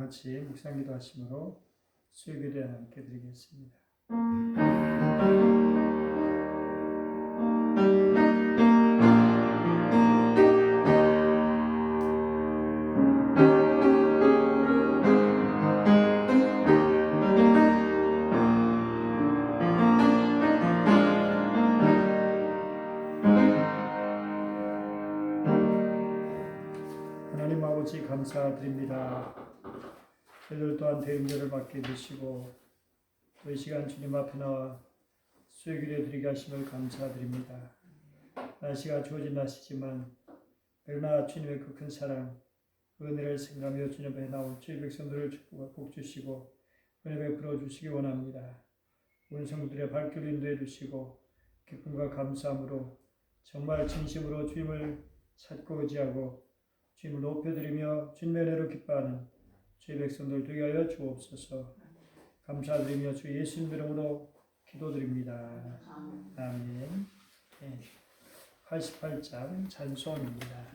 같이 묵상 기도하심으로 수요일에 함께 드리겠습니다. 하나님 아버지 감사드립니다. 저희들 또한 대응절을 받게 되시고 또 이 시간 주님 앞에 나와 수요일에 드리게 하심을 감사드립니다. 날씨가 주어진 날씨지만 그러나 주님의 그 큰 사랑, 은혜를 생각하며 주님 앞에 나온 주의 백성들을 축복하고 복 주시고 은혜 베풀어 주시기 원합니다. 우리 성도들의 발길을 인도해 주시고 기쁨과 감사함으로 정말 진심으로 주님을 찾고 의지하고 주님을 높여드리며 주님의 은혜로 기뻐하는 주의 백성들 되게 하여 주옵소서. 감사드리며 주 예수님 이름으로 기도드립니다. 아멘. 88장 찬송입니다.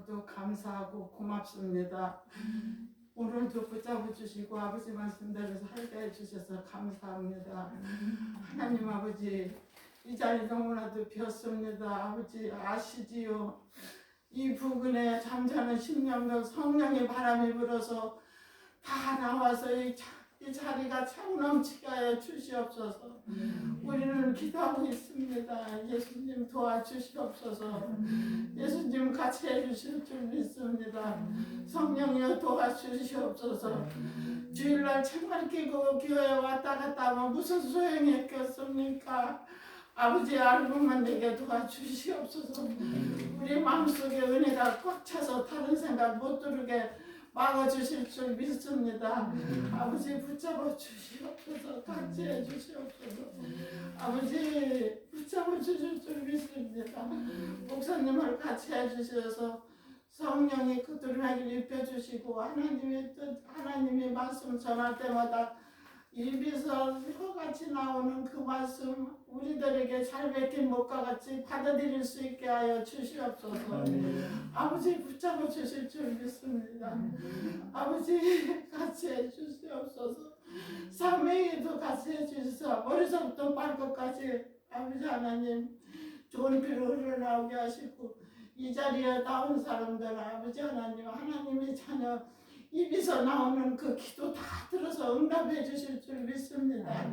오늘도 감사하고 고맙습니다. 오늘도 붙잡아 주시고 아버지 말씀대로 살게 해주셔서 감사합니다. 하나님 아버지, 이 자리 너무나도 비었습니다. 아버지 아시지요? 이 부근에 잠자는 심령들 성령의 바람이 불어서 다 나와서 이 자리가 차고 넘치게 하여 주시옵소서. 우리는 기도하고 있습니다. 예수님 도와주시옵소서. 예수님 같이 해주실 줄 믿습니다. 성령이여 도와주시옵소서. 주일날 창만 끼고 교회에 왔다 갔다 하면 무슨 소용이 있겠습니까? 아버지 알고만 내게 도와주시옵소서. 우리 마음속에 은혜가 꽉 차서 다른 생각 못 들게 막아주실 줄 믿습니다. 아버지 붙잡아 주시옵소서. 같이 해주시옵소서. 아버지 붙잡아 주실 줄 믿습니다. 목사님을 같이 해주셔서 성령이 그들에게 입혀주시고 하나님의 뜻, 하나님의 말씀 전할 때마다 입에서 혀같이 나오는 그 말씀 우리들에게 잘 뱉긴 목과 같이 받아들일 수 있게 하여 주시옵소서. 아버지 붙잡아 주실 줄 믿습니다. 아버지 같이 해주시옵소서. 삼매에도 같이 해주셔서 머리서부터 발끝까지 아버지 하나님 좋은 피로 흘러나오게 하시고 이 자리에 나온 사람들 아버지 하나님 하나님의 자녀 입에서 나오는 그 기도 다 들어서 응답해 주실 줄 믿습니다.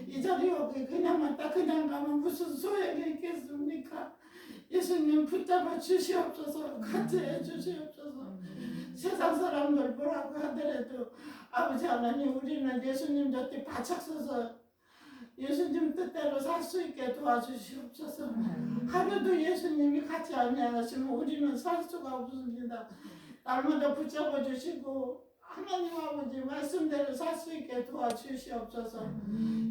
이 자리에 오기 그냥 왔다 그냥 가면 무슨 소용이 있겠습니까? 예수님 붙잡아 주시옵소서. 같이 해 주시옵소서. 세상 사람들 뭐라고 하더라도 아버지 하나님 우리는 예수님 곁에 바짝 서서 예수님 뜻대로 살 수 있게 도와주시옵소서. 하루도 예수님이 같이 아니하시면 우리는 살 수가 없습니다. 날마다 붙잡아 주시고 하나님 아버지 말씀대로 살 수 있게 도와주시옵소서.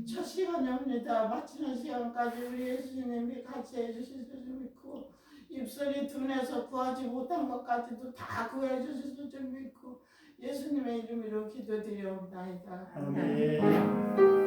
첫 시간입니다. 마치는 시간까지 우리 예수님이 같이 해주실 줄 믿고 입술이 둔해서 구하지 못한 것까지도 다 구해 주실 줄 믿고 예수님의 이름으로 기도드리옵나이다. 아멘.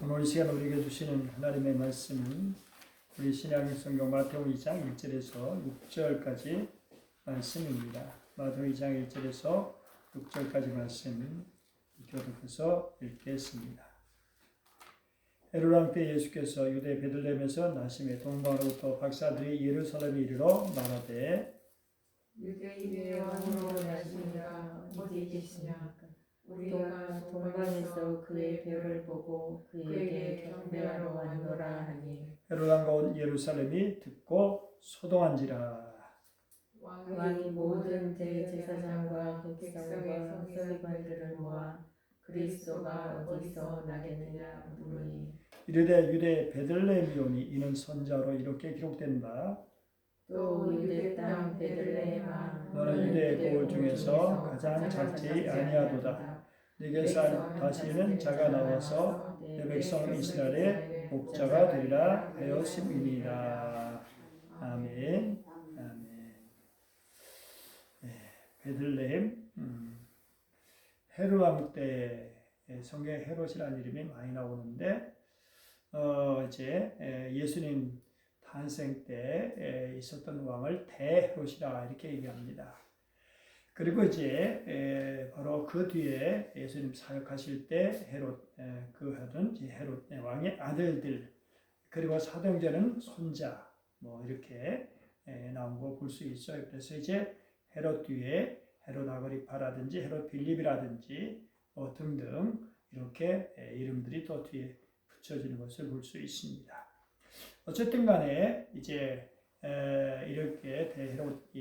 오늘 이 시간 우리에게 주시는 하나님의 말씀은 우리 신약의 성경 마태복음 2장 1절에서 6절까지 말씀입니다. 마태복음 2장 1절에서 6절까지 말씀 교독해서 읽겠습니다. 헤롯 왕 때 예수께서 유대 베들레헴에서 나심에 동방으로부터 박사들이 예루살렘에 이르러 말하되 유대인의 왕으로 나시니가 어디 계시냐. 우리가 동방에서 그의 별을 보고 그에게 경배하러 왔노라 하니 헤롯 왕과 온 예루살렘이 듣고 소동한지라. 왕이 모든 대제사장과 백성과 서기관들을 모아 그리스도가 어디서 나겠느냐 물으니 이르되 유대 베들레헴이오니 이는 선자로 이렇게 기록된 바 또 유대 땅 베들레헴아 너는 유대 고을 중에서 가장 작지 아니하도다. 네게서 다시는 자가 나와서 내 백성 이스라엘의 목자가 되리라 하였음이니라. 아멘. 아멘. 베들레헴 헤롯 왕 때 성경에 헤롯이라는 이름이 많이 나오는데 이제 예수님 탄생 때 있었던 왕을 대헤롯이라 이렇게 얘기합니다. 그리고 이제 바로 그 뒤에 예수님 사역하실 때 헤롯 그 하던 헤롯 왕의 아들들 그리고 사도행전은 손자 뭐 이렇게 나온 거 볼 수 있어요. 그래서 이제 헤롯 뒤에 헤롯 아그리파라든지 헤롯 빌립이라든지 등등 이렇게 이름들이 또 뒤에 붙여지는 것을 볼 수 있습니다. 어쨌든 간에 이제 이렇게 대헤롯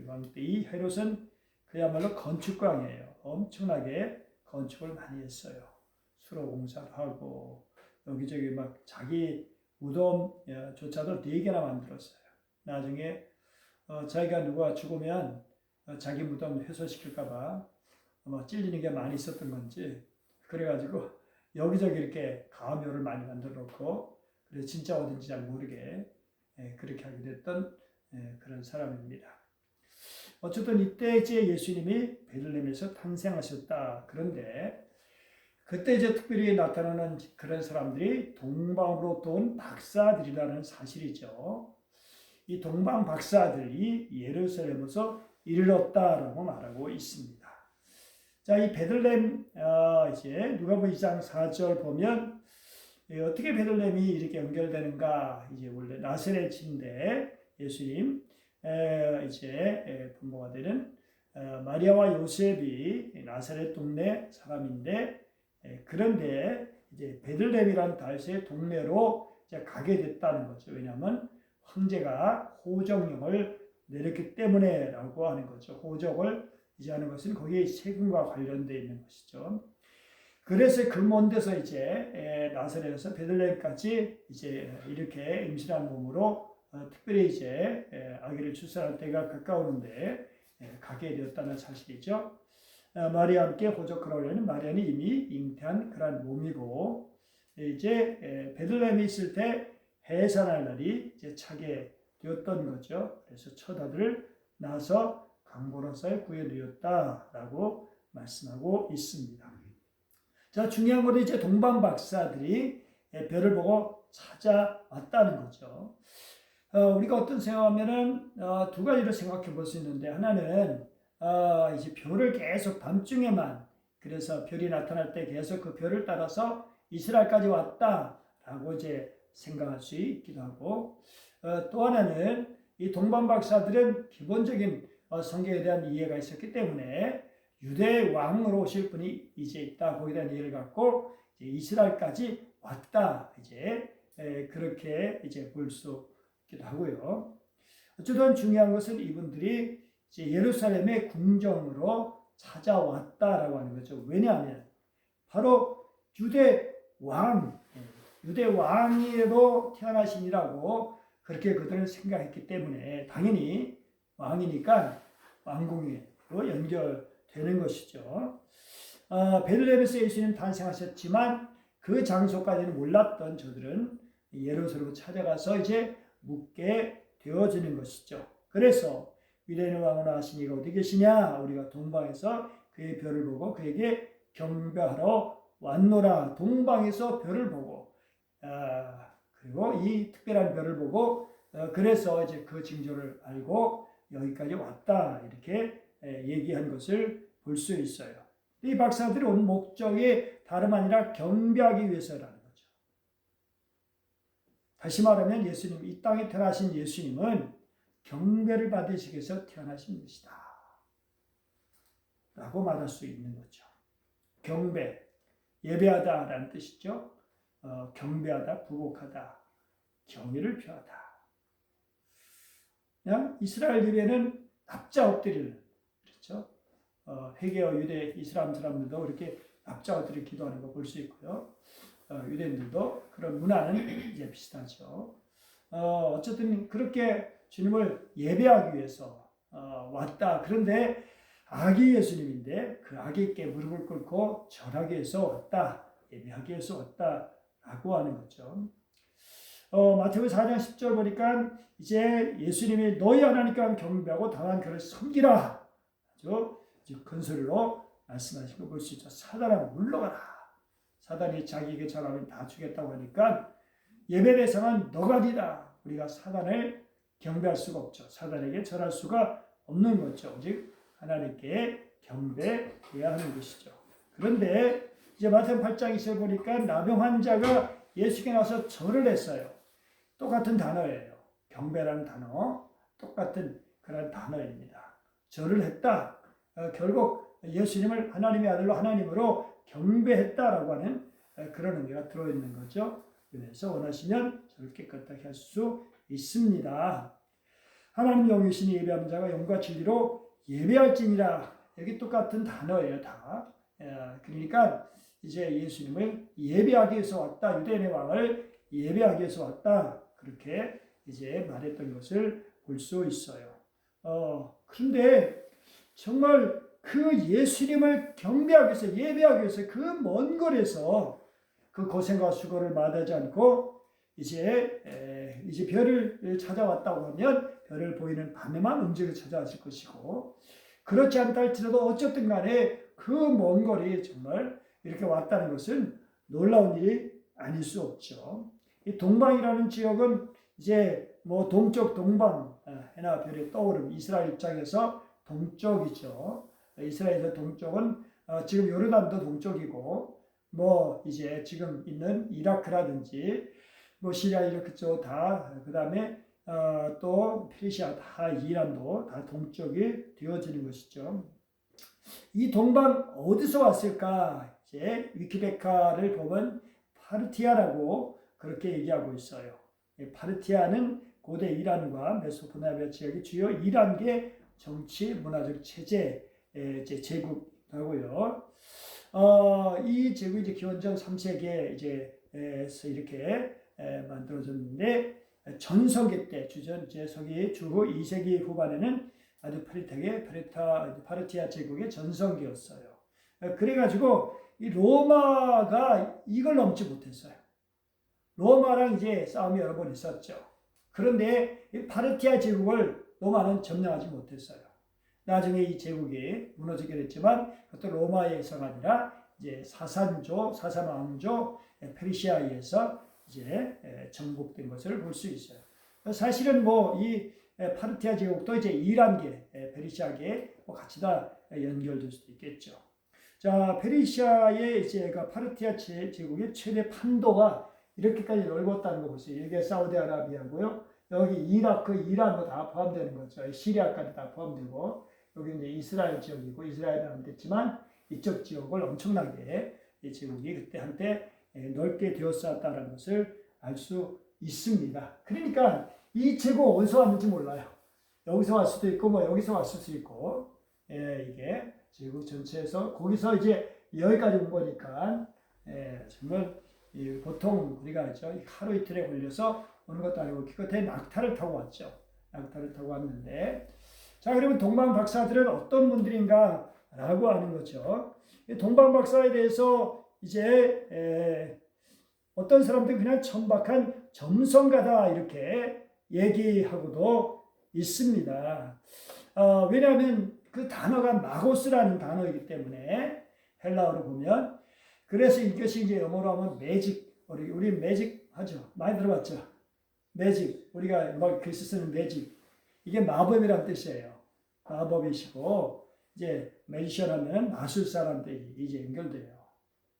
왕 때 이 헤롯은 그야말로 건축광이에요. 엄청나게 건축을 많이 했어요. 수로 공사를 하고 여기저기 막 자기 무덤조차도 4개나 만들었어요. 나중에 자기가 누가 죽으면 자기 무덤 훼손시킬까봐 아마 찔리는 게 많이 있었던 건지 그래가지고 여기저기 이렇게 가묘를 많이 만들어 놓고 그래서 진짜 어딘지 잘 모르게 그렇게 하게 됐던 그런 사람입니다. 어쨌든 이때 이제 예수님이 베들레헴에서 탄생하셨다. 그런데 그때 이제 특별히 나타나는 그런 사람들이 동방으로 온 박사들이라는 사실이죠. 이 동방 박사들이 예루살렘에서 이르렀다라고 말하고 있습니다. 자, 이 베들레헴 이제 누가복음 2장 4절 보면 어떻게 베들레헴이 이렇게 연결되는가? 이제 원래 나사렛인데 예수님 이제 부모가 되는 마리아와 요셉이 나사렛 동네 사람인데 그런데 이제 베들레헴이라는 다윗의 동네로 이제 가게 됐다는 거죠. 왜냐하면 황제가 호적령을 내렸기 때문에라고 하는 거죠. 호적을 이제 하는 것은 거기에 세금과 관련되어 있는 것이죠. 그래서 그 먼 데서 이제 나사렛에서 베들레헴까지 이제 이렇게 임신한 몸으로 특별히 이제 아기를 출산할 때가 가까우는데 가게 되었다는 사실이죠. 마리아와 함께 호적하려는 마리아는 이미 잉태한 그런 몸이고 이제 베들레헴에 있을 때 해산할 날이 이제 차게 되었던 거죠. 그래서 첫 아들을 낳아서 강보로사에 구해드렸다라고 말씀하고 있습니다. 자, 중요한 것은 이제 동방 박사들이 별을 보고 찾아왔다는 거죠. 우리가 어떤 생각하면은 두 가지를 생각해 볼 수 있는데 하나는 이제 별을 계속 밤중에만 그래서 별이 나타날 때 계속 그 별을 따라서 이스라엘까지 왔다라고 이제 생각할 수 있기도 하고 또 하나는 이 동방 박사들은 기본적인 성경에 대한 이해가 있었기 때문에 유대 왕으로 오실 분이 이제 있다 거기에 대한 이해를 갖고 이제 이스라엘까지 왔다 이제 그렇게 이제 볼 수 있기도 하고요. 어쨌든 중요한 것은 이분들이 이제 예루살렘의 궁정으로 찾아왔다라고 하는 거죠. 왜냐하면 바로 유대 왕으로 태어나신이라고 그렇게 그들은 생각했기 때문에 당연히 왕이니까 왕궁으로 연결되는 것이죠. 베들레헴에서 예수님 탄생하셨지만 그 장소까지는 몰랐던 저들은 예루살렘으로 찾아가서 이제 묵게 되어지는 것이죠. 그래서 위대한 왕으로 하신 이가 어디 계시냐? 우리가 동방에서 그의 별을 보고 그에게 경배하러 왔노라. 동방에서 별을 보고 그리고 이 특별한 별을 보고 그래서 이제 그 징조를 알고 여기까지 왔다 이렇게 얘기한 것을 볼 수 있어요. 이 박사들이 온 목적이 다름 아니라 경배하기 위해서라는 거죠. 다시 말하면 예수님, 이 땅에 태어나신 예수님은 경배를 받으시기 위해서 태어나신 것이다 라고 말할 수 있는 거죠. 경배, 예배하다 라는 뜻이죠. 경배하다, 부복하다, 경의를 표하다. 그냥 이스라엘 예배는 납자 엎드리는, 그렇죠? 회개와 유대 이슬람 사람들도 이렇게 납자 엎드려 기도하는 거 볼 수 있고요. 유대인들도 그런 문화는 이제 비슷하죠. 어쨌든 그렇게 주님을 예배하기 위해서 왔다. 그런데 아기 예수님인데 그 아기께 무릎을 꿇고 절하기 위해서 왔다. 예배하기 위해서 왔다라고 하는 거죠. 마태복음 4장 10절 보니까 이제 예수님이 너희 하나님께 경배하고 다만 그를 섬기라. 아주 큰 소리로 말씀하신 거 볼 수 있죠. 사단아 물러가라. 사단이 자기에게 잘하면 다 주겠다고 하니까 예배 대상은 너가 아니다. 우리가 사단을 경배할 수가 없죠. 사단에게 절할 수가 없는 거죠. 오직 하나님께 경배해야 하는 것이죠. 그런데 이제 마태복음 8장 20절 보니까 나병 환자가 예수께 나서 절을 했어요. 똑같은 단어예요. 경배라는 단어, 똑같은 그런 단어입니다. 절을 했다. 결국 예수님을 하나님의 아들로 하나님으로 경배했다라고 하는 그런 의미가 들어있는 거죠. 그래서 원하시면 저를 깨끗하게 할 수 있습니다. 하나님 영이시니 예배하는 자가 영과 진리로 예배할지니라. 여기 똑같은 단어예요, 다. 그러니까 이제 예수님을 예배하기 위해서 왔다. 유대인의 왕을 예배하기 위해서 왔다. 그렇게 이제 말했던 것을 볼 수 있어요. 그런데 정말 그 예수님을 경배하기 위해서 예배하기 위해서 그 먼 거리에서 그 고생과 수고를 마다하지 않고 이제 이제 별을 찾아왔다고 하면 별을 보이는 밤에만 움직여 찾아왔을 것이고, 그렇지 않다 할지라도 어쨌든 간에 그 먼 거리 정말 이렇게 왔다는 것은 놀라운 일이 아닐 수 없죠. 이 동방이라는 지역은 이제 뭐 동쪽 동방 해나 별의 떠오름, 이스라엘 입장에서 동쪽이죠. 이스라엘의 동쪽은 지금 요르단도 동쪽이고, 뭐 이제 지금 있는 이라크라든지 뭐 시리아 이라크 쪽 다, 그 다음에 또 페르시아 다, 이란도 다 동쪽이 되어지는 것이죠. 이 동방 어디서 왔을까? 이제 위키백과를 보면 파르티아라고 그렇게 얘기하고 있어요. 파르티아는 고대 이란과 메소포타미아 지역의 주요 이란계 정치 문화적 체제 제국하고요. 이 제국이 이제 기원전 3세기에 이제 이렇게 만들어졌는데, 전성기 때 주전 서기 주후 2세기 후반에는 아주 파르티아 제국의 전성기였어요. 그래가지고 이 로마가 이걸 넘지 못했어요. 로마랑 이제 싸움이 여러 번 있었죠. 그런데 이 파르티아 제국을 로마는 점령하지 못했어요. 나중에 이 제국이 무너지게 됐지만, 그것도 로마에 의해서가 아니라 이제 사산왕조 페르시아에서 이제 정복된 것을 볼 수 있어요. 사실은 뭐 이 파르티아 제국도 이제 이란계, 페르시아계 같이 다 연결될 수도 있겠죠. 자, 페르시아의 이제 파르티아 제국의 최대 판도가 이렇게까지 넓었다는 거 보세요. 여기 사우디아라비아고요. 여기 이라크, 이란도 다 포함되는 거죠. 시리아까지 다 포함되고, 여기 이제 이스라엘 지역이고, 이스라엘은 안 됐지만 이쪽 지역을 엄청나게 이 제국이 그때 한때 넓게 되었었다는 것을 알 수 있습니다. 그러니까 이 제국 어디서 왔는지 몰라요. 여기서 왔을 수도 있고, 뭐 여기서 왔을 수도 있고, 이게 제국 전체에서 거기서 이제 여기까지 온 거니까, 정말 보통 우리가 알죠. 하루 이틀에 걸려서 오는 것도 아니고 기껏해 낙타를 타고 왔죠. 낙타를 타고 왔는데, 자, 그러면 동방 박사들은 어떤 분들인가 라고 하는 거죠. 동방 박사에 대해서 이제 어떤 사람들이 그냥 천박한 점성가다 이렇게 얘기하고도 있습니다. 왜냐하면 그 단어가 마고스라는 단어이기 때문에, 헬라어로 보면, 그래서 이것이 이제 영어로 하면 매직, 우리 매직 하죠. 많이 들어봤죠. 매직, 우리가 막 글씨 쓰는 매직, 이게 마법이라는 뜻이에요. 마법이시고, 이제 매지션 하면 마술사라는 뜻이 이제 연결돼요.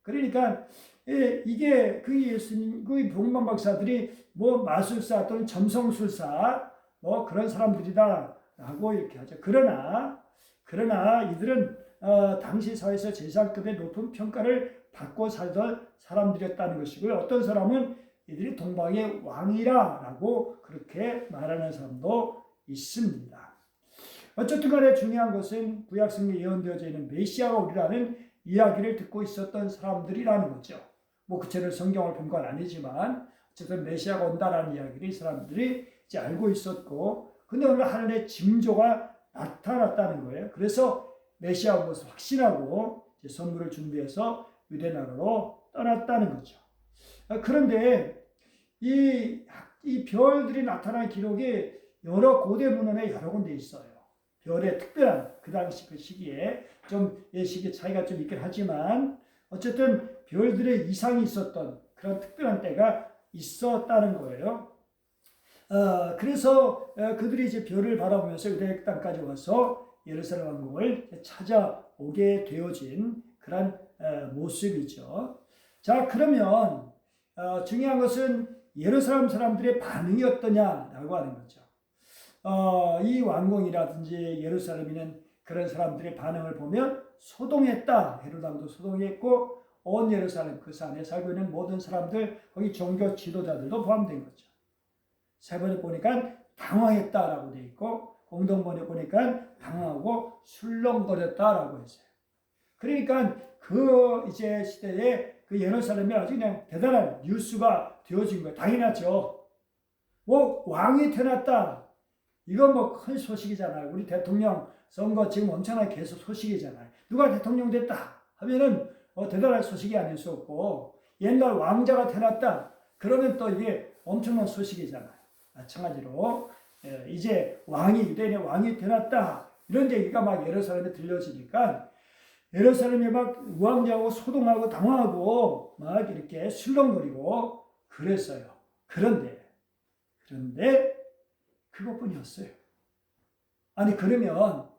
그러니까 이게 그 예수님, 그 동방 박사들이 뭐 마술사 또는 점성술사 뭐 그런 사람들이다라고 이렇게 하죠. 그러나 이들은 당시 사회에서 제사급의 높은 평가를 받고 살던 사람들이었다는 것이고요. 어떤 사람은 이들이 동방의 왕이라라고 그렇게 말하는 사람도 있습니다. 어쨌든 간에 중요한 것은 구약성경에 예언되어져 있는 메시아가 오리라는 이야기를 듣고 있었던 사람들이라는 거죠. 뭐 구체적으로 성경을 본 건 아니지만 어쨌든 메시아가 온다라는 이야기를 이 사람들이 이제 알고 있었고, 근데 오늘 하늘의 징조가 나타났다는 거예요. 그래서 메시아 온 것을 확신하고 이제 선물을 준비해서 유대 나라로 떠났다는 거죠. 그런데 이 별들이 나타난 기록이 여러 고대 문헌에 여러 군데 있어요. 별의 특별한 그 당시 그 시기에 좀 시기 차이가 좀 있긴 하지만 어쨌든 별들의 이상이 있었던 그런 특별한 때가 있었다는 거예요. 그래서 그들이 이제 별을 바라보면서 유대 땅까지 와서 예루살렘 왕궁을 찾아오게 되어진 그런 모습이죠. 자, 그러면 중요한 것은 예루살렘 사람들의 반응이 어떠냐라고 하는 거죠. 이 왕궁이라든지 예루살렘이는 그런 사람들의 반응을 보면 소동했다. 헤로당도 소동했고 온 예루살렘 그 산에 살고 있는 모든 사람들, 거기 종교 지도자들도 포함된 거죠. 세 번에 보니까 당황했다라고 되어 있고, 공동번에 보니까 당황하고 술렁거렸다라고 했어요. 그러니까 그 이제 시대에 그 예루살렘이 아주 그냥 대단한 뉴스가 되어진 거예요. 당연하죠. 뭐 왕이 태어났다. 이건 뭐 큰 소식이잖아요. 우리 대통령 선거 지금 엄청나게 계속 소식이잖아요. 누가 대통령 됐다 하면은 대단한 소식이 아닐 수 없고, 옛날 왕자가 태어났다 그러면 또 이게 엄청난 소식이잖아요. 마찬가지로 이제 유대인의 왕이 되었다 이런 얘기가 막 예루살렘에 들려지니까 예루살렘이 막 우왕좌왕하고 소동하고 당황하고 막 이렇게 술렁거리고 그랬어요. 그런데 그것뿐이었어요. 아니 그러면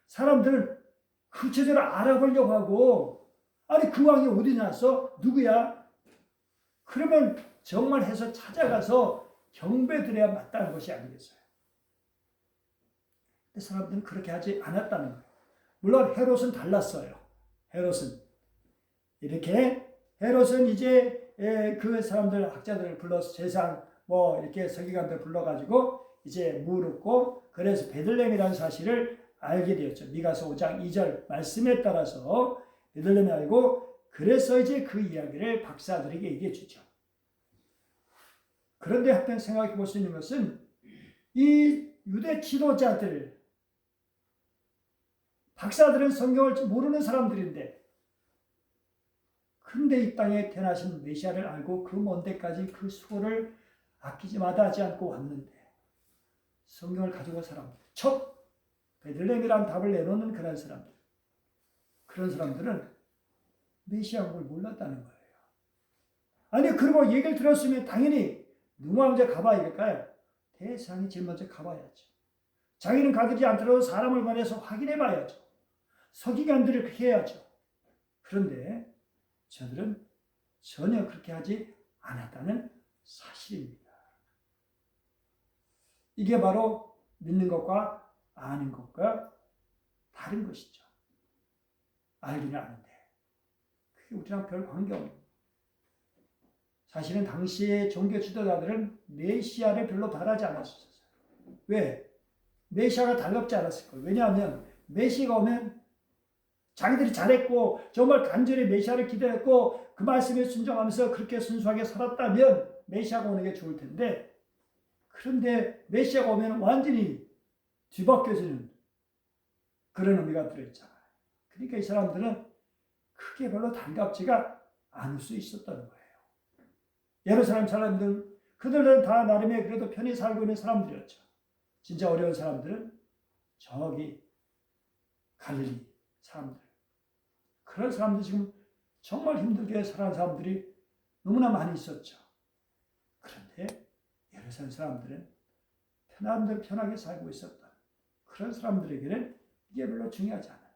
사람들은 구체적으로 알아보려고 하고 아니 그 왕이 어디 났어? 누구야? 그러면 정말 해서 찾아가서 경배드려야 마땅한 것이 아니겠어요. 근데 사람들은 그렇게 하지 않았다는 거예요. 물론 헤롯은 달랐어요. 헤롯은 이제 그 사람들 학자들을 불러서 제상 이렇게 서기관들 불러가지고 이제 묻고 그래서 베들레헴이라는 사실을 알게 되었죠. 미가서 5장 2절 말씀에 따라서 베들레헴이 알고 그래서 이제 그 이야기를 박사들에게 얘기해 주죠. 그런데 한편 생각해 볼 수 있는 것은 이 유대 지도자들 박사들은 성경을 모르는 사람들인데 근데 이 땅에 태어나신 메시아를 알고 그 먼 데까지 그 수고를 아끼지 마다하지 않고 왔는데 성경을 가지고 사람들 첫 베들레헴이라는 답을 내놓는 그런 사람들은 메시아인 걸 몰랐다는 거예요. 아니 그리고 얘기를 들었으면 당연히 누가 먼저 가봐야 될까요? 대상이 제일 먼저 가봐야죠. 자기는 가지 않더라도 사람을 보내서 확인해 봐야죠. 서기관들을 그렇게 해야죠. 그런데 저들은 전혀 그렇게 하지 않았다는 사실입니다. 이게 바로 믿는 것과 아는 것과 다른 것이죠. 알기는 아는데 그게 우리랑 별 관계없는 사실은 당시의 종교 지도자들은 메시아를 별로 바라지 않았었어요. 왜? 메시아가 달갑지 않았을 거예요. 왜냐하면 메시아가 오면 자기들이 잘했고 정말 간절히 메시아를 기대했고 그 말씀에 순종하면서 그렇게 순수하게 살았다면 메시아가 오는 게 좋을 텐데 그런데 메시아가 오면 완전히 뒤바뀌어지는 그런 의미가 들어있잖아요. 그러니까 이 사람들은 크게 별로 달갑지가 않을 수 있었던 거예요. 예루살렘 사람들 그들은 다 나름의 그래도 편히 살고 있는 사람들이었죠. 진짜 어려운 사람들은 저기 갈릴리 사람들 그런 사람들 지금 정말 힘들게 살아가는 사람들이 너무나 많이 있었죠. 그런데 예루살렘 사람들은 편하게 살고 있었던 그런 사람들에게는 이게 별로 중요하지 않아요.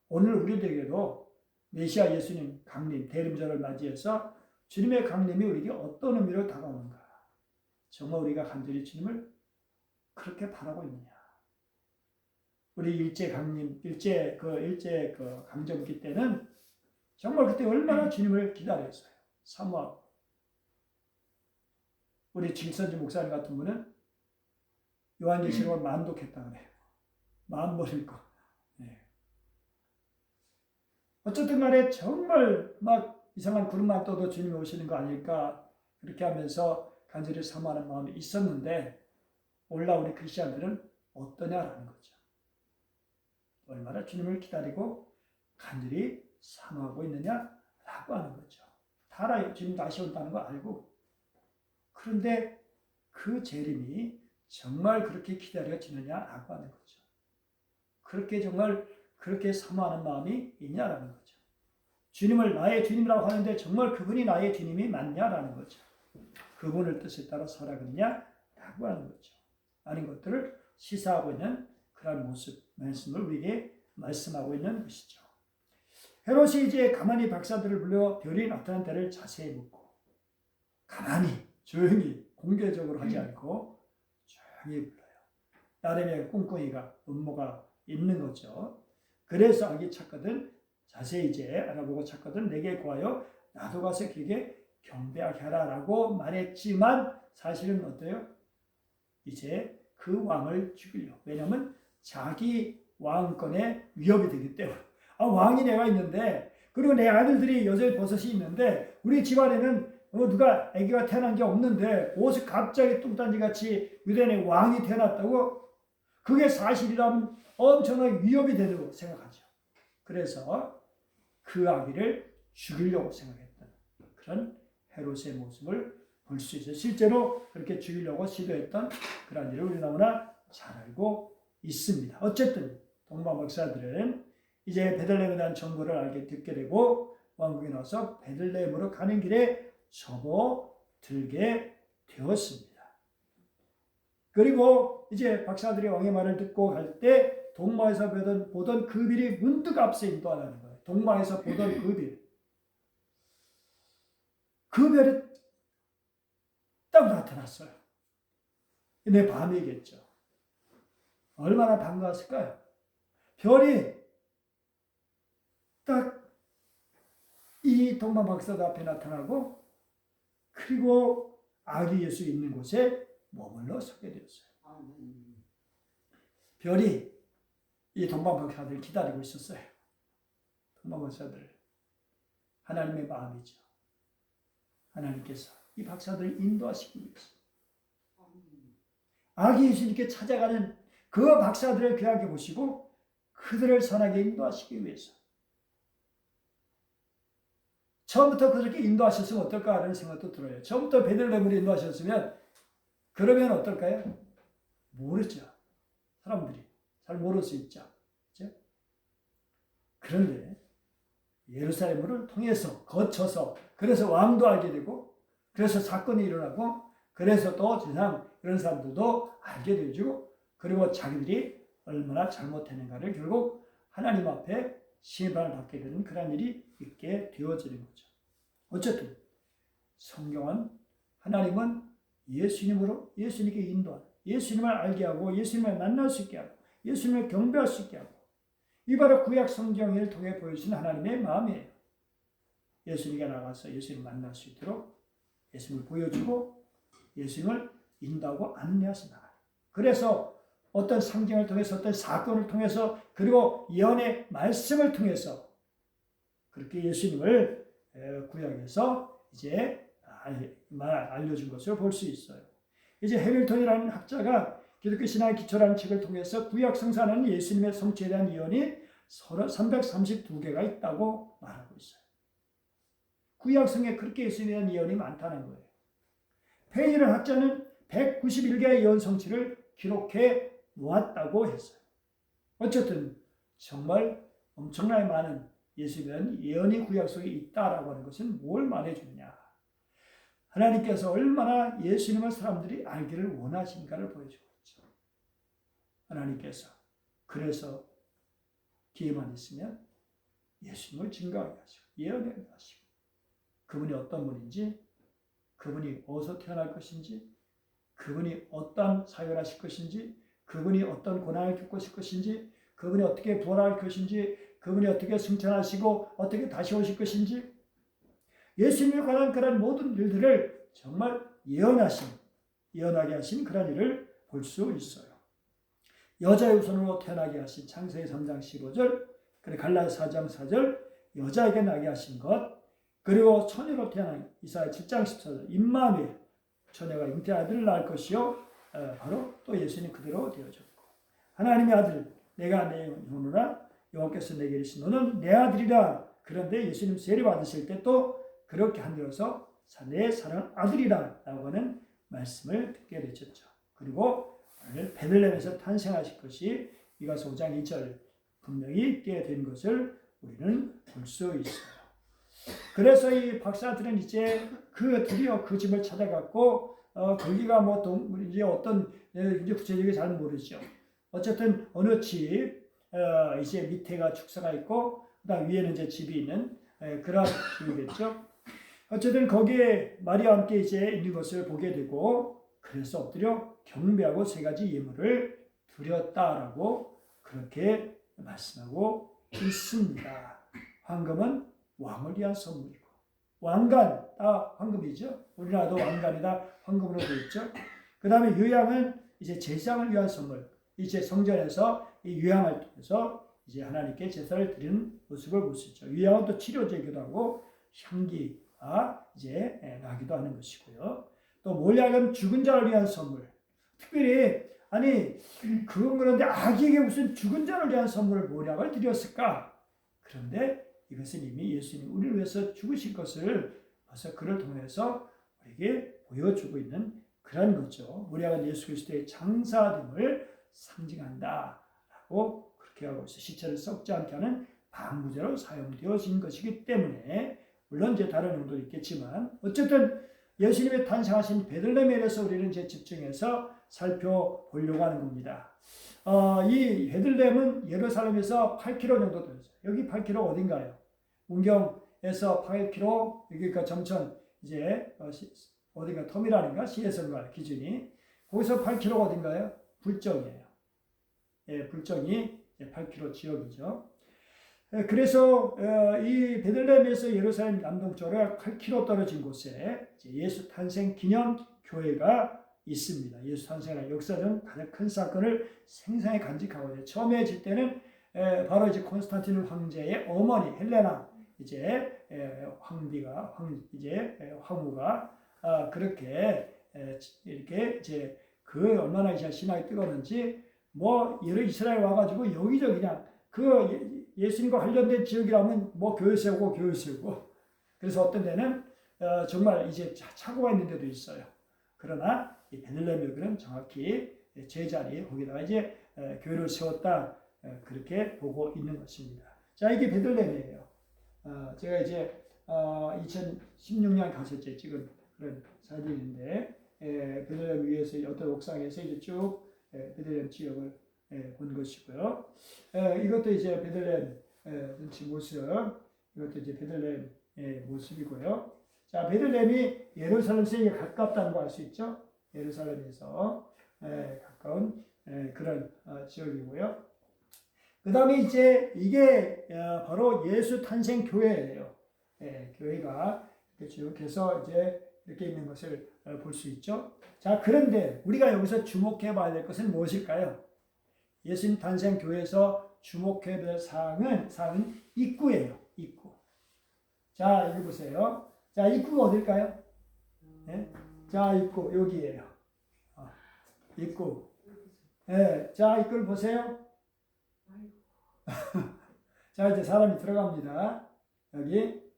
오늘 우리들에게도 메시아 예수님 강림 대림절을 맞이해서 주님의 강림이 우리에게 어떤 의미로 다가오는가 정말 우리가 간절히 주님을 그렇게 바라고 있느냐. 우리 일제 강점기 때는 정말 그때 얼마나 주님을 기다렸어요. 사모하고. 우리 질선지 목사님 같은 분은 요한계시록을 만독했다 그래요. 마음 버릴 거. 네. 어쨌든 간에 정말 막 이상한 구름만 떠도 주님이 오시는 거 아닐까 그렇게 하면서 간절히 사모하는 마음이 있었는데 올라 우리 크리스천들은 어떠냐라는 거죠. 얼마나 주님을 기다리고 간절히 사모하고 있느냐라고 하는 거죠. 다 알아요. 주님 다시 온다는 거 알고. 그런데 그 재림이 정말 그렇게 기다려지느냐라고 하는 거죠. 그렇게 사모하는 마음이 있냐라는 거죠. 주님을 나의 주님이라고 하는데 정말 그분이 나의 주님이 맞냐라는 거죠. 그분을 뜻에 따라 살아가느냐라고 하는 거죠. 아닌 것들을 시사하고 있는 그런 모습, 말씀을 우리에게 말씀하고 있는 것이죠. 헤롯이 이제 가만히 박사들을 불러 별이 나타난 때를 자세히 묻고 가만히 조용히 공개적으로 하지 않고 조용히 불러요. 나름의 꿍꿍이가 음모가 있는 거죠. 그래서 알기 찾거든 자세히 이제 알아보고 찾거든 내게 구하여 나도 가서 그에게 경배하게 하라라고 말했지만 사실은 어때요? 이제 그 왕을 죽이려. 왜냐하면 자기 왕권에 위협이 되기 때문에. 왕이 내가 있는데 그리고 내 아들들이 여전히 버섯이 있는데 우리 집안에는 누가 아기가 태어난 게 없는데 어디서 갑자기 뚱딴지같이 유대인의 왕이 태어났다고? 그게 사실이라면 엄청나게 위협이 되려고 생각하죠. 그래서 그 아기를 죽이려고 생각했던 그런 헤롯의 모습을 볼 수 있어요. 실제로 그렇게 죽이려고 시도했던 그런 일을 우리 너무나 잘 알고 있습니다. 어쨌든 동방 박사들은 이제 베들레헴에 대한 정보를 듣게 되고 왕궁에 나와서 베들레헴으로 가는 길에 접어들게 되었습니다. 그리고 이제 박사들이 왕의 말을 듣고 갈 때 동방에서 보던 그 빌이 문득 앞서 인도하는 거예요. 동방에서 보던 그 빌. 그 별이 딱 나타났어요. 내 밤이겠죠. 얼마나 반가웠을까요? 별이 딱 이 동방 박사들 앞에 나타나고 그리고 아기 예수 있는 곳에 머물러 서게 되었어요. 별이 이 동방 박사들을 기다리고 있었어요. 동방 박사들 하나님의 마음이죠. 하나님께서 이 박사들을 인도하시기 위해서 아기 예수님께 찾아가는 그 박사들을 귀하게 보시고 그들을 선하게 인도하시기 위해서 처음부터 그렇게 인도하셨으면 어떨까 하는 생각도 들어요. 처음부터 베들레헴으로 인도하셨으면 그러면 어떨까요? 모르죠. 사람들이 잘 모를 수 있죠. 그렇죠? 그런데 예루살렘을 통해서 거쳐서 그래서 왕도 알게 되고 그래서 사건이 일어나고 그래서 또 세상 이런 사람들도 알게 되죠. 그리고 자기들이 얼마나 잘못했는가를 결국 하나님 앞에 심판을 받게 되는 그런 일이 있게 되어지는 거죠. 어쨌든 성경은 하나님은 예수님께 인도하는 예수님을 알게 하고 예수님을 만날 수 있게 하고 예수님을 경배할 수 있게 하고 이 바로 구약 성경을 통해 보여주신 하나님의 마음이에요. 예수님께 나가서 예수님을 만날 수 있도록 예수님을 보여주고 예수님을 인도하고 안내하신다. 그래서 어떤 상징을 통해서 어떤 사건을 통해서 그리고 예언의 말씀을 통해서 그렇게 예수님을 구약에서 이제 알려준 것을 볼 수 있어요. 이제 해밀턴이라는 학자가 기독교 신앙의 기초라는 책을 통해서 구약 성사는 예수님의 성취에 대한 예언이 332개가 있다고 말하고 있어요. 구약 성에 그렇게 예수님에 대한 예언이 많다는 거예요. 페인이라는 학자는 191개의 예언 성취를 기록해 놓았다고 했어요. 어쨌든 정말 엄청나게 많은 예수에 대한 예언이 구약 속에 있다라고 하는 것은 뭘 말해주느냐. 하나님께서 얼마나 예수님을 사람들이 알기를 원하신가를 보여주고 있죠. 하나님께서 그래서 기회만 있으면 예수님을 증거하게 하시고 예언하게 하시고 그분이 어떤 분인지 그분이 어디서 태어날 것인지 그분이 어떤 사역을 하실 것인지 그분이 어떤 고난을 겪으실 것인지 그분이 어떻게 부활할 것인지 그분이 어떻게 승천하시고 어떻게 다시 오실 것인지 예수님에 관한 그런 모든 일들을 정말 예언하게 하신 그런 일을 볼 수 있어요. 여자의 후손으로 태어나게 하신 창세기 3장 15절 그리고 갈라디아 4장 4절 여자에게 나게 하신 것 그리고 처녀로 태어난 이사야 7장 14절 임마누엘 처녀가 잉태 아들을 낳을 것이요 바로 또 예수님 그대로 되어졌고 하나님의 아들 내가 내 형누나 여호와께서 내게 이르신 너는 내 아들이라 그런데 예수님 세례 받으실 때 또 그렇게 한데어서 내 사랑하는 아들이라 라고 하는 말씀을 듣게 되셨죠. 그리고 오늘 베들레헴에서 탄생하실 것이 이가서 5장 2절 분명히 있게 된 것을 우리는 볼 수 있어요. 그래서 이 박사들은 이제 드디어 그 집을 찾아갔고 거기가 이제 어떤 이제 구체적이 잘 모르죠. 어쨌든 어느 집 이제 밑에가 축사가 있고 그다음 위에는 이제 집이 있는 그런 집이겠죠. 어쨌든 거기에 마리아와 함께 이제 있는 것을 보게 되고 그래서 엎드려 경배하고 세 가지 예물을 드렸다라고 그렇게 말씀하고 있습니다. 황금은 왕을 위한 선물이고 왕관 다 황금이죠. 우리나라도 왕관이다 황금으로 되어 있죠. 그 다음에 유향은 이제 제사장을 위한 선물. 이제 성전에서 이 유향을 통해서 이제 하나님께 제사를 드리는 모습을 볼 수 있죠. 유향은 또 치료제이기도 하고 향기가 이제 나기도 하는 것이고요. 또 몰약은 죽은 자를 위한 선물. 특별히 그건 그런데 아기에게 무슨 죽은 자를 위한 선물을 몰약을 드렸을까? 그런데 이것은 이미 예수님이 우리를 위해서 죽으신 것을 벌써 그를 통해서 우리에게 보여주고 있는 그런 거죠. 무리아가 예수 그리스도의 장사됨을 상징한다라고 그렇게 하고 있어요. 시체를 썩지 않게 하는 방부제로 사용되어진 것이기 때문에 물론 이제 다른 용도도 있겠지만 어쨌든 예수님의 탄생하신 베들레헴에 대해서 우리는 이제 집중해서 살펴보려고 하는 겁니다. 이 베들레헴은 예루살렘에서 8km 정도 되죠. 여기 8km 어딘가요? 문경에서 8km 여기가 점천 이제 어딘가 터미널인가 시에서인가 기준이 거기서 8km 어딘가요? 불정이에요. 예, 불정이 8km 지역이죠. 그래서 이 베들레헴에서 예루살렘 남동쪽으로 8km 떨어진 곳에 예수 탄생 기념 교회가 있습니다. 예수 탄생의 역사는 가장 큰 사건을 생생히 간직하고 있어요. 처음에 질 때는 바로 이제 콘스탄티누 황제의 어머니 헬레나 이제 황후가 그렇게 이렇게 이제 그 얼마나 이제 신학이 뜨거웠는지 뭐 예를 이스라엘 와가지고 여기저기 그냥 그 예수님과 관련된 지역이라면 뭐 교회 세우고 그래서 어떤 데는 정말 이제 착오가 있는 데도 있어요. 그러나 이 베들레헴 여기는 정확히 제자리 거기다가 이제 교회를 세웠다 그렇게 보고 있는 것입니다. 자, 이게 베들레헴이에요. 제가 이제 2016년 갔었죠. 지금 그런 사진인데 베들레헴 위에서 어떤 옥상에서 이제 쭉 베들레헴 지역을 본 것이고요. 이것도 이제 베들레헴 전체 모습, 이것도 이제 베들레헴의 모습이고요. 자, 베들레헴이 예루살렘에서 가깝다는 거 알 수 있죠? 예루살렘에서 가까운 그런 지역이고요. 그 다음에 이제 이게 바로 예수 탄생 교회예요. 교회가 쭉 해서 이제 이렇게 있는 것을 볼 수 있죠. 자, 그런데 우리가 여기서 주목해 봐야 될 것은 무엇일까요? 예수님 탄생 교회에서 주목해야 될 사항은 입구예요. 입구. 자, 여기 보세요. 자, 입구가 어딜까요? 네? 자, 입구 여기예요. 입구. 네, 자, 입구를 보세요. 자, 이제 사람이 들어갑니다. 여기.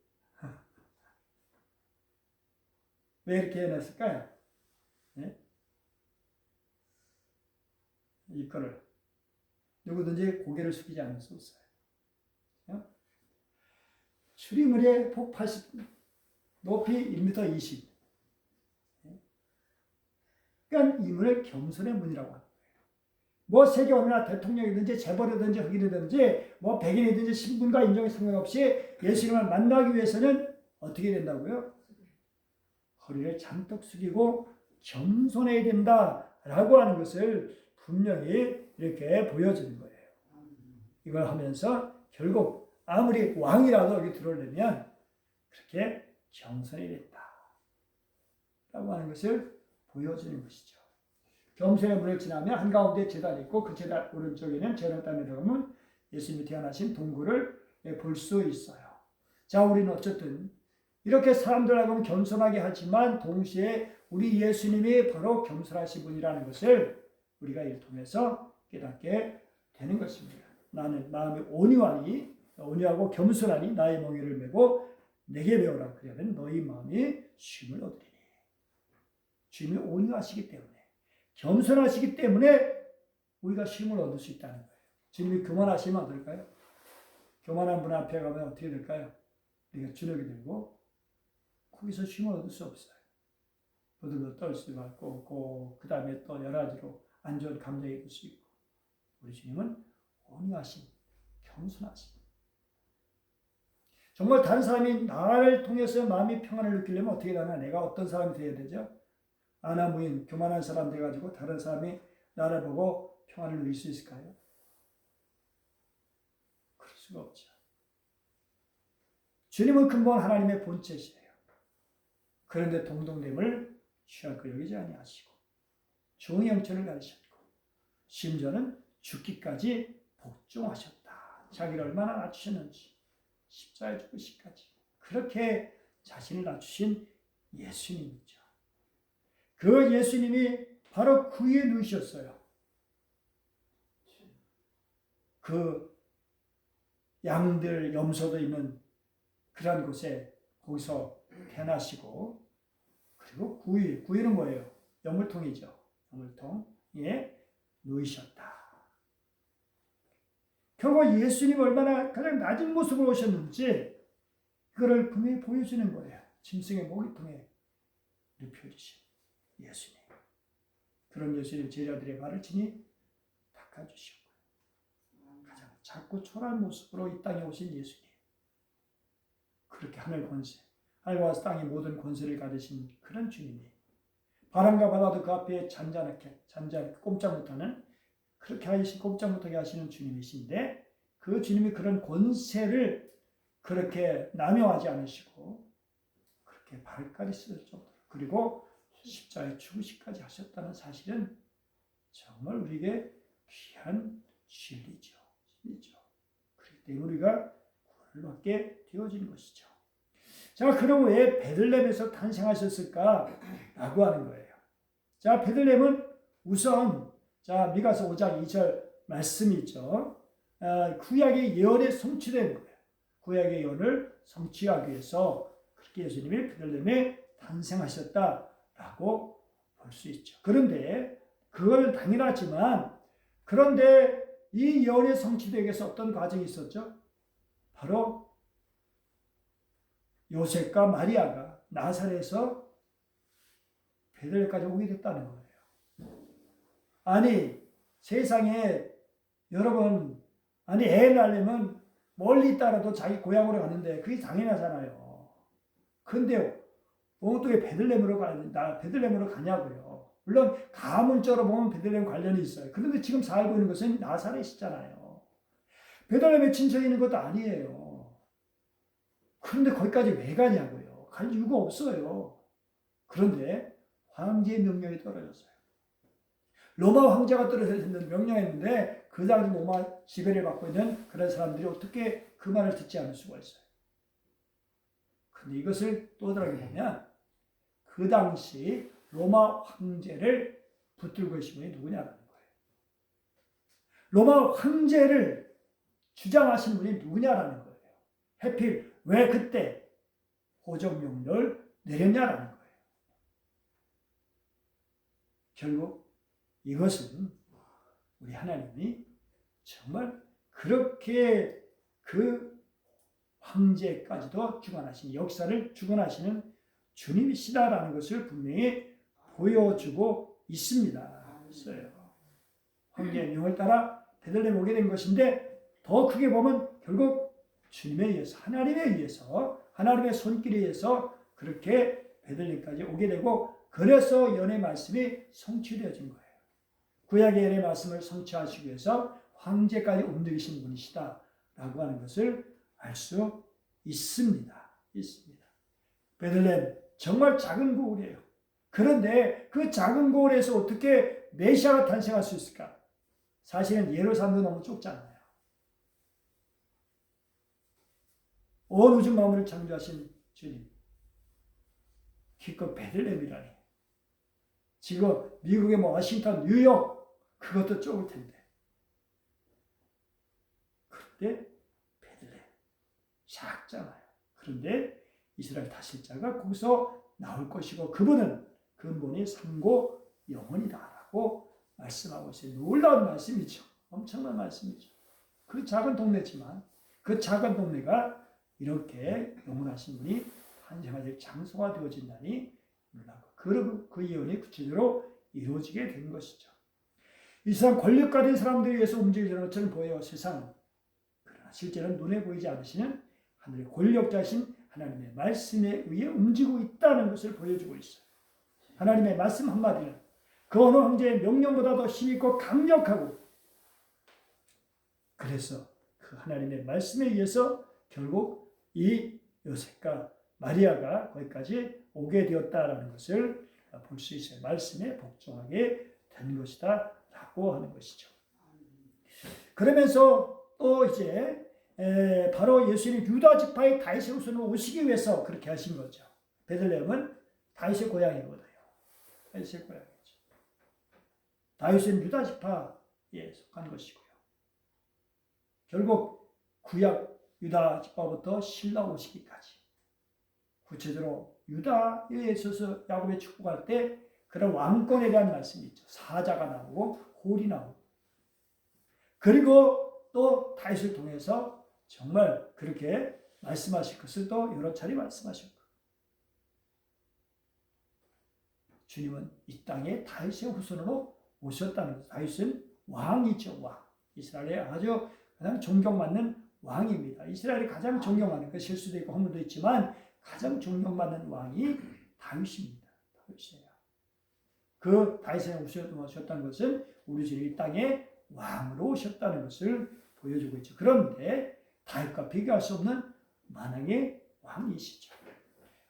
왜 이렇게 해놨을까요? 네? 입구를. 누구든지 고개를 숙이지 않을 수 없어요. 출입문의 폭 80, 높이 1m 20. 그러니까 이 문을 겸손의 문이라고 합니다. 뭐 세계 어느 나라 대통령이든지 재벌이든지 흑인이든지 뭐 백인이든지 신분과 인종에 상관없이 예수님을 만나기 위해서는 어떻게 된다고요? 허리를 잔뜩 숙이고 겸손해야 된다라고 하는 것을 분명히 이렇게 보여주는 거예요. 이걸 하면서 결국 아무리 왕이라도 여기 들어오려면 그렇게 겸손해야 된다라고 하는 것을 보여주는 것이죠. 겸손의 문을 지나면 한가운데 제단이 있고 그 제단 오른쪽에는 제단단에 들어가면 예수님이 태어나신 동굴을 볼 수 있어요. 자, 우리는 어쨌든 이렇게 사람들하고는 겸손하게 하지만 동시에 우리 예수님이 바로 겸손하신 분이라는 것을 우리가 이를 통해서 깨닫게 되는 것입니다. 나는 마음이 온유하고 겸손하니 나의 멍에를 메고 내게 배우라. 그러면 너희 마음이 쉼을 얻으리니. 주님이 온유하시기 때문에 겸손하시기 때문에 우리가 쉼을 얻을 수 있다는 거예요. 주님이 교만하시면 어떨까요? 교만한 분 앞에 가면 어떻게 될까요? 우리가 주눅이 들고 거기서 쉼을 얻을 수 없어요. 버들도 떨 수도 있고 그 다음에 또 여러 가지로 안 좋은 감정이 있을 수 있고 우리 주님은 온유하신 겸손하신 정말 다른 사람이 나를 통해서 마음이 평안을 느끼려면 어떻게 되나 내가 어떤 사람이 되어야 되죠? 아나무인 교만한 사람 돼가지고 다른 사람이 나를 보고 평안을 누릴 수 있을까요? 그럴 수가 없죠. 주님은 근본 하나님의 본체시에요. 그런데 동등됨을 취할 거 여기지 아니하시고 종의 형체를 가지셨고 심지어는 죽기까지 복종하셨다. 자기를 얼마나 낮추셨는지 십자가에 죽으시기까지 그렇게 자신을 낮추신 예수님이죠. 그 예수님이 바로 그 위에 누우셨어요. 그 양들 염소도 있는 그런 곳에 거기서 태어나시고 그리고 구유는 뭐예요? 여물통이죠. 여물통에 놓이셨다. 결국 예수님이 얼마나 가장 낮은 모습으로 오셨는지 그거를 분명히 보여주는 거예요. 짐승의 모기통에 눕혀주신 예수님. 그런 예수님 제자들의 발을 친히 닦아주시고 가장 작고 초라한 모습으로 이 땅에 오신 예수님. 그렇게 하늘 권세, 하늘과 땅의 모든 권세를 가지신 그런 주님이 바람과 바다도 그 앞에 잔잔하게 꼼짝 못하는 그렇게 하시는 꼼짝 못하게 하시는 주님이신데 그 주님이 그런 권세를 그렇게 남용하지 않으시고 그렇게 발까지 쓸 정도로 그리고 십자가에 죽으시까지 하셨다는 사실은 정말 우리에게 귀한 진리죠. 그렇기 때문에 우리가 구원을 받게 되어진 것이죠. 자, 그럼 왜 베들레헴에서 탄생하셨을까라고 하는 거예요. 자, 베들레헴은 우선 자 미가서 5장 2절 말씀이 있죠. 구약의 예언에 성취된 거예요. 구약의 예언을 성취하기 위해서 그렇게 예수님이 베들레헴에 탄생하셨다라고 볼 수 있죠. 그런데 그건 당연하지만 그런데 이 예언이 성취되기 위해서 어떤 과정이 있었죠? 바로 요셉과 마리아가 나사렛에서 베들레헴까지 오게 됐다는 거예요. 아니 세상에 여러분 애 낳으려면 멀리 있다라도 자기 고향으로 가는데 그게 당연하잖아요. 근데 어떻게 베들레헴으로 가냐고요. 물론 가문적으로 보면 베들레헴 관련이 있어요. 그런데 지금 살고 있는 것은 나사렛이잖아요. 베들레헴에 친척이 있는 것도 아니에요. 그런데 거기까지 왜 가냐고요. 갈 이유가 없어요. 그런데 황제의 명령이 떨어졌어요. 로마 황제가 떨어졌는데 명령했는데 그 당시 로마 지배를 받고 있는 그런 사람들이 어떻게 그 말을 듣지 않을 수가 있어요. 그런데 이것을 또 들어가게 되면 그 당시 로마 황제를 붙들고 계신 분이 누구냐라는 거예요. 로마 황제를 주장하신 분이 누구냐라는 거예요. 하필 왜 그때 호적명령을 내렸냐라는 거예요. 결국 이것은 우리 하나님이 정말 그렇게 그 황제까지도 주관하시는 역사를 주관하시는 주님이시다라는 것을 분명히 보여주고 있습니다. 황제의 명을 따라 베들레헴에 오게 된 것인데 더 크게 보면 결국 주님에 의해서 하나님에 의해서 하나님의 손길에 의해서 그렇게 베들레헴까지 오게 되고 그래서 예언의 말씀이 성취되어진 거예요. 구약의 예언의 말씀을 성취하시기 위해서 황제까지 움직이신 분이시다라고 하는 것을 알 수 있습니다. 베들레헴 정말 작은 고을이에요. 그런데 그 작은 고을에서 어떻게 메시아가 탄생할 수 있을까? 사실은 예루살렘도 너무 좁잖아요. 온 우주 만물을 창조하신 주님. 기껏 베들레헴이라니. 지금 미국의 워싱턴, 뉴욕 그것도 좁을 텐데. 그런데 베들레헴 작잖아요. 그런데 이스라엘 다스릴 자가 거기서 나올 것이고 그분은 근본이 삼고 영원이다라고 말씀하고 있어요. 놀라운 말씀이죠. 엄청난 말씀이죠. 그 작은 동네지만 그 작은 동네가 이렇게 영원하신 분이 탄생할 장소가 되어진다니 놀라고 그 예언이 구체적으로 이루어지게 된 것이죠. 이 세상 권력 가진 사람들에 의해서 움직이는 것처럼 보여요. 세상은. 그러나 실제로는 눈에 보이지 않으시는 하늘의 권력자신 하나님의 말씀에 의해 움직이고 있다는 것을 보여주고 있어요. 하나님의 말씀 한마디는 그 어느 황제의 명령보다도 힘있고 강력하고 그래서 그 하나님의 말씀에 의해서 결국 이 요셉과 마리아가 거기까지 오게 되었다라는 것을 볼 수 있어요. 말씀에 복종하게 된 것이다 라고 하는 것이죠. 그러면서 또 이제 바로 예수님이 유다 지파의 다윗의 후손으로 오시기 위해서 그렇게 하신 거죠. 베들레헴은 다윗의 고향이거든요. 다윗의 고향이죠. 다윗은 유다 지파에 속한 것이고요. 결국 구약 유다 지파부터 신라 오시기까지 구체적으로 유다에 있어서 야곱의 축복할 때 그런 왕권에 대한 말씀이 있죠. 사자가 나오고 홀이 나오고, 그리고 또 다윗을 통해서 정말 그렇게 말씀하실 것을 또 여러 차례 말씀하셨고, 주님은 이 땅에 다윗의 후손으로 오셨다는 것. 다윗은 왕이죠, 왕. 이스라엘의 아주 가장 존경받는 왕입니다. 이스라엘이 가장 존경받는, 그 실수도 있고 허물도 있지만 가장 존경받는 왕이 다윗입니다. 다윗이에요. 그 다윗의 후손으로 오셨다는 것은 우리 주님 이 땅에 왕으로 오셨다는 것을 보여주고 있죠. 그런데 다윗과 비교할 수 없는 만왕의 왕이시죠.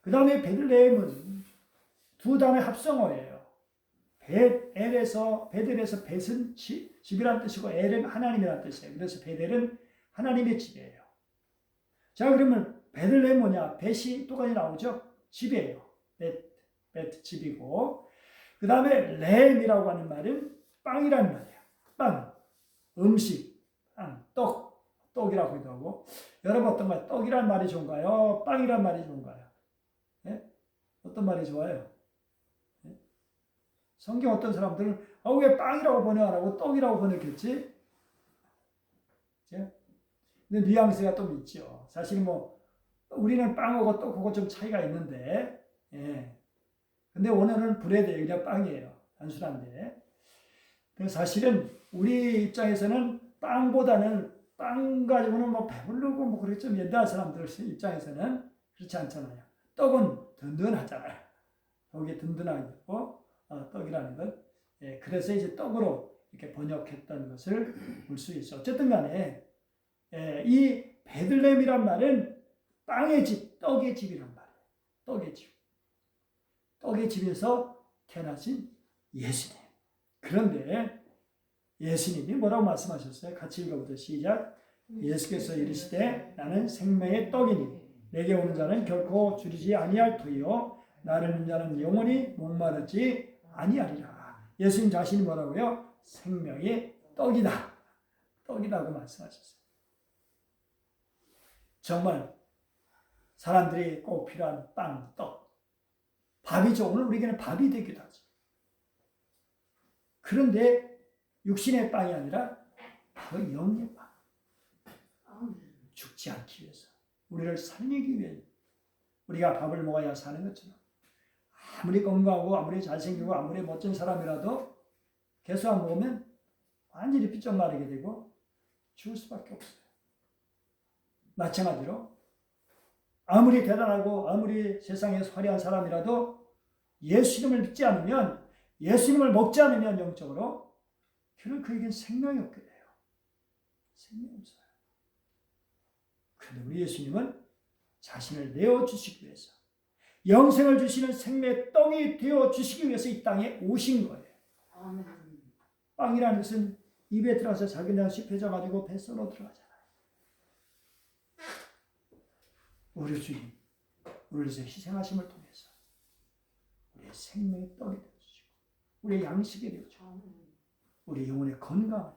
그 다음에 베들레헴은 두 단어의 합성어예요. 베델에서 벳은 집이란 뜻이고 엘은 하나님이란 뜻이에요. 그래서 베델은 하나님의 집이에요. 자, 그러면 베들레헴 뭐냐? 벳이 똑같이 나오죠. 집이에요. 벳 집이고, 그 다음에 레헴이라고 하는 말은 빵이라는 말이에요. 빵, 음식, 빵, 떡이라고 하기도 하고. 여러분 어떤 말, 떡이란 말이 좋은가요? 빵이란 말이 좋은가요? 네? 어떤 말이 좋아요? 네? 성경 어떤 사람들은 왜 빵이라고 번역 안 하고 떡이라고 번역했지? 근데 뉘앙스가 좀 있죠. 사실 뭐 우리는 빵하고 떡하고 좀 차이가 있는데, 예. 근데 오늘은 브레드, 그냥 빵이에요. 단순한데. 사실은 우리 입장에서는 빵보다는 빵 가지고는 뭐 배부르고 뭐 그렇게 좀 옛날 사람들 입장에서는 그렇지 않잖아요. 떡은 든든하잖아요. 거기에 든든하고 떡이라는 것. 예, 그래서 이제 떡으로 이렇게 번역했던 것을 볼 수 있어. 어쨌든 간에 이 베들레헴이란 말은 빵의 집, 떡의 집이란 말이에요. 떡의 집. 떡의 집에서 태어나신 예수님. 그런데 예수님이 뭐라고 말씀하셨어요? 같이 읽어보죠. 시작. 예수께서 이르시되 나는 생명의 떡이니 내게 오는 자는 결코 줄이지 아니할 터이요 나를 믿는 자는 영원히 목마르지 아니하리라. 예수님 자신이 뭐라고요? 생명의 떡이다. 떡이라고 말씀하셨어요. 정말 사람들이 꼭 필요한 빵, 떡, 밥이죠. 오늘 우리에게는 밥이 되기도 하죠. 그런데 육신의 빵이 아니라 바로 영의 빵. 죽지 않기 위해서, 우리를 살리기 위해 우리가 밥을 먹어야 사는 것처럼 아무리 건강하고 아무리 잘생기고 아무리 멋진 사람이라도 계속 안 먹으면 완전히 삐쩍 마르게 되고 죽을 수밖에 없어요. 마찬가지로 아무리 대단하고 아무리 세상에서 화려한 사람이라도 예수님을 믿지 않으면, 예수님을 먹지 않으면 영적으로 결국 그에겐 생명이 없게 돼요. 생명이 없어요. 그런데 우리 예수님은 자신을 내어주시기 위해서, 영생을 주시는 생명의 떡이 되어주시기 위해서 이 땅에 오신 거예요. 아멘. 빵이라는 것은 입에 들어가서 자기랑 씹혀져가지고 뱃속으로 들어가잖아요. 우리 주님, 우리를 위해서 희생하심을 통해서 우리의 생명의 떡이 되어주시고 우리의 양식이 되어주시고 우리 영혼의 건강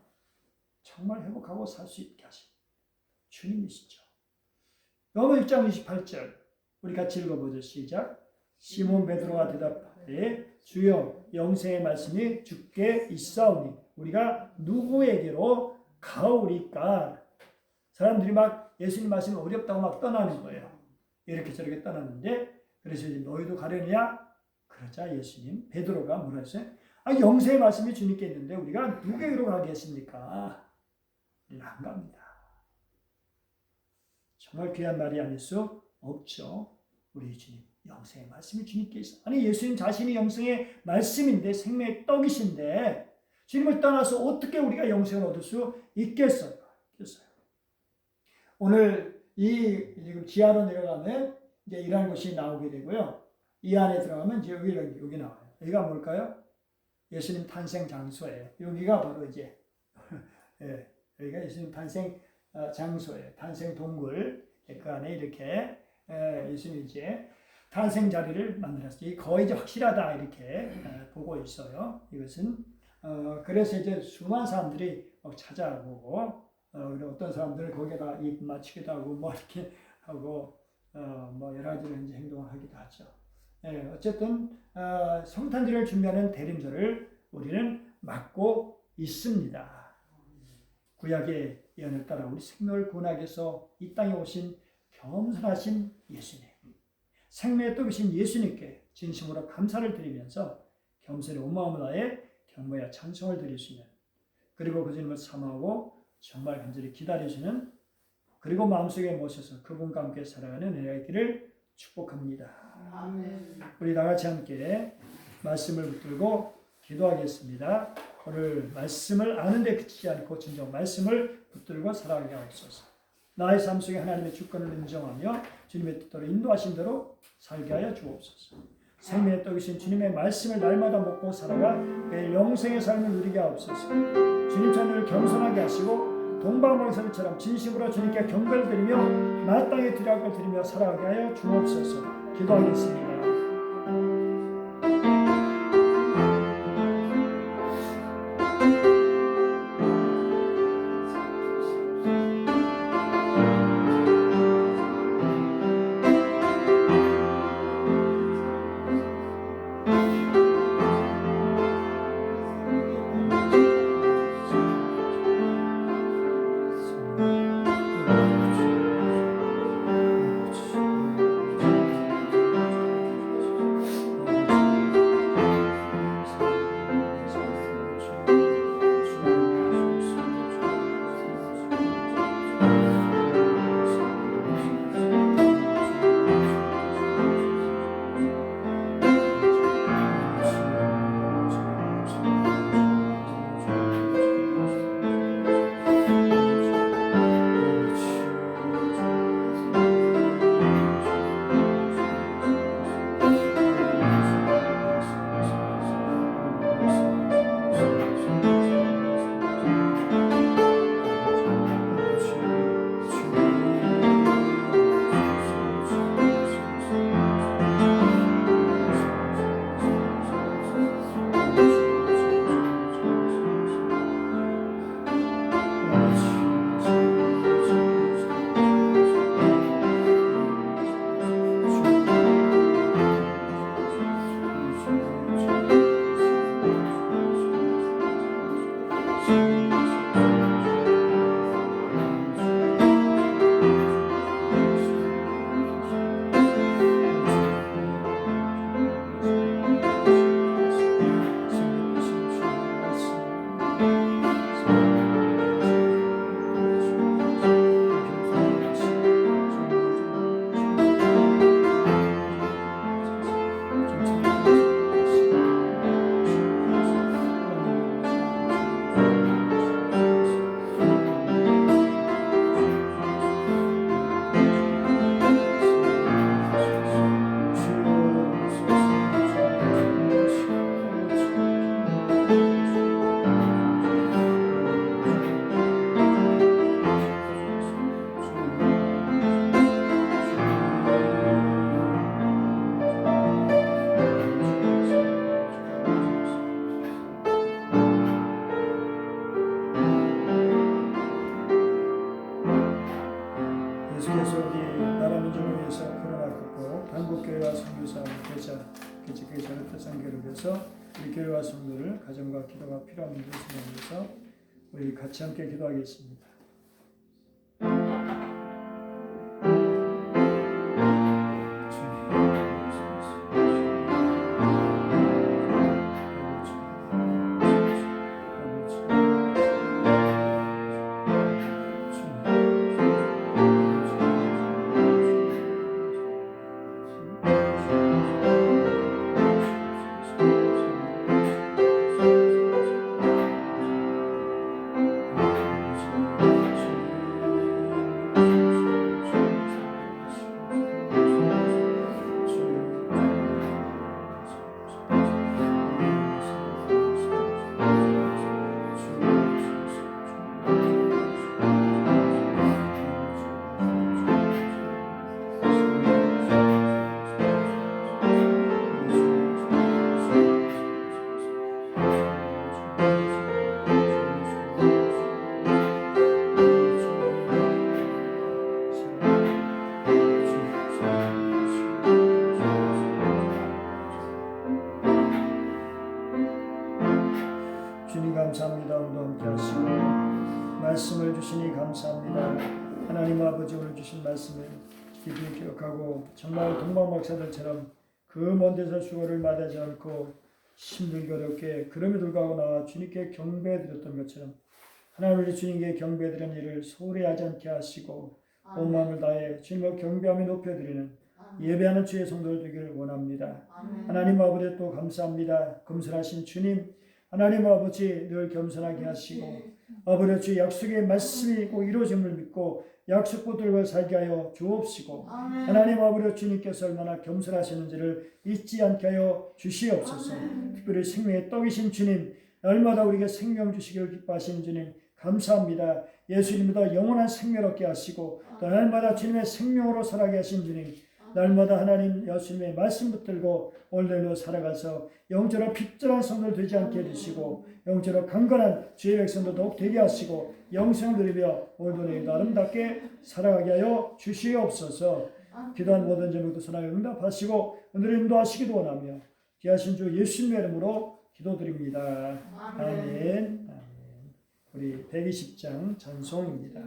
정말 회복하고 살 수 있게 하신 주님이시죠. 요한복음 1장 28절 우리 같이 읽어보죠. 시작. 시몬 베드로가 대답하되 주여 영생의 말씀이 주께 있사오니 우리가 누구에게로 가오리까? 사람들이 막 예수님 말씀이 어렵다고 막 떠나는 거예요. 이렇게 저렇게 떠났는데, 그래서 이제 너희도 가려냐? 그러자 예수님, 베드로가 뭐라 했어요? 영생의 말씀이 주님께 있는데 우리가 누구에게로 가겠습니까? 우리는 안 갑니다. 정말 귀한 말이 아닐 수 없죠. 우리 주님, 영생의 말씀이 주님께 있어. 아니 예수님 자신이 영생의 말씀인데 생명의 떡이신데 주님을 떠나서 어떻게 우리가 영생을 얻을 수 있겠어요? 오늘 지금 지하로 내려가면 이제 이러한 것이 나오게 되고요. 이 안에 들어가면 이제 여기 나와요. 여기가 뭘까요? 예수님 탄생 장소예요. 여기가 바로 이제 예, 여기가 예수님 탄생 장소예요. 탄생 동굴. 그 안에 이렇게 예수님 이제 탄생 자리를 만들었어요. 거의 이제 확실하다 이렇게 보고 있어요. 이것은 그래서 이제 수많은 사람들이 막 찾아보고 어떤 사람들은 거기에다 입 맞추기도 하고 뭐 이렇게 하고 뭐 여러 가지 행동을 하기도 하죠. 어쨌든 성탄절을 준비하는 대림절을 우리는 맞고 있습니다. 구약의 예언을 따라 우리 생명을 구원하기 위해서 이 땅에 오신 겸손하신 예수님, 생명의 떡이신 예수님께 진심으로 감사를 드리면서 겸손의 온 마음을 다해 경배와 찬송을 드릴 수 있는, 그리고 그 주님을 사모하고 정말 간절히 기다리시는, 그리고 마음속에 모셔서 그분과 함께 살아가는 은혜가 있기를 축복합니다. 아멘. 우리 다 같이 함께 말씀을 붙들고 기도하겠습니다. 오늘 말씀을 아는데 그치지 않고 진정 말씀을 붙들고 살아가게 하옵소서. 나의 삶 속에 하나님의 주권을 인정하며 주님의 뜻대로 인도하신 대로 살게 하여 주옵소서. 생명의 떡이신 주님의 말씀을 날마다 먹고 살아가 매일 영생의 삶을 누리게 하옵소서. 주님 자녀를 겸손하게 하시고 동방왕설처럼 진심으로 주님께 경배를 드리며 마땅히 드릴 걸 드리며 살아가게 하여 주옵소서. 기도하겠습니다. 예수께서 우리 나라 민족을 위해서 코로나 극복, 한국교회와 선교사 교자, 교회 전업대상교를 위해서 우리 교회와 성도를 가정과 기도가 필요한 분들을 생각해서 우리 같이 함께 기도하겠습니다. 주님. 말씀을 주시니 감사합니다. 하나님 아버지 오늘 주신 말씀을 깊이 기억하고 정말 동방 목사들처럼 그 먼 데서 수고를 마다하지 않고 힘들게 어렵게 그럼에도 불구하고 나와 주님께 경배드렸던 것처럼 하나님 주님께 경배드리는 일을 소홀히 하지 않게 하시고 온 마음을 다해 주님을 경배하며 높여드리는 예배하는 주의 성도들 되기를 원합니다. 하나님 아버지 또 감사합니다. 겸손하신 주님 하나님 아버지 늘 겸손하게 하시고 아버지 주의 약속의 말씀이 꼭 이루어짐을 믿고 약속 붙들고 살게 하여 주옵시고 하나님 아버지 주님께서 얼마나 겸손하시는지를 잊지 않게 하여 주시옵소서. 특별히 생명의 떡이신 주님 날마다 우리에게 생명 주시기를 기뻐하시는 주님 감사합니다. 예수님보다 영원한 생명을 얻게 하시고 또 날마다 주님의 생명으로 살아게 하신 주님 날마다 하나님 예수님의 말씀 붙들고 오늘도 살아가서 영적으로 핍절한 성도를 되지 않게 해주시고 영적으로 강건한 주의 백성도 더욱 되게 하시고 영생을 누리며 오늘도 내일도 아름답게 살아가게 하여 주시옵소서. 기도한 모든 제목도 선하게 응답하시고 오늘 인도하시기도 원하며 귀하신 주 예수님의 이름으로 기도드립니다. 아멘. 우리 120장 전송입니다.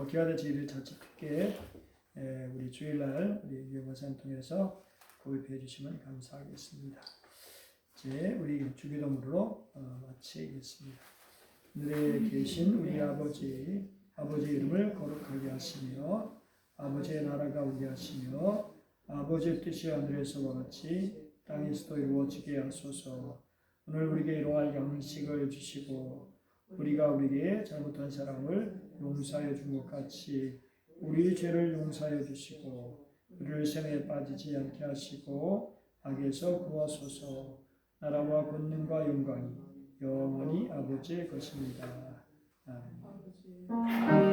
기아대지를 자칫하게 우리 주일날 우리 유목사님 통해서 구입해 주시면 감사하겠습니다. 이제 우리 주기도문으로 마치겠습니다. 하늘에 계신 우리 아버지 이름을 거룩하게 하시며 아버지의 나라가 오게 하시며 아버지의 뜻이 하늘에서와 같이 땅에서도 이루어지게 하소서. 오늘 우리에게 일용할 양식을 주시고 우리가 우리에게 잘못한 사람을 용서하여 준 것 같이 우리 죄를 용서하여 주시고 우리를 시험에 빠지지 않게 하시고 악에서 구하소서. 나라와 권능과 영광이 영원히 아버지의 것입니다. 아멘.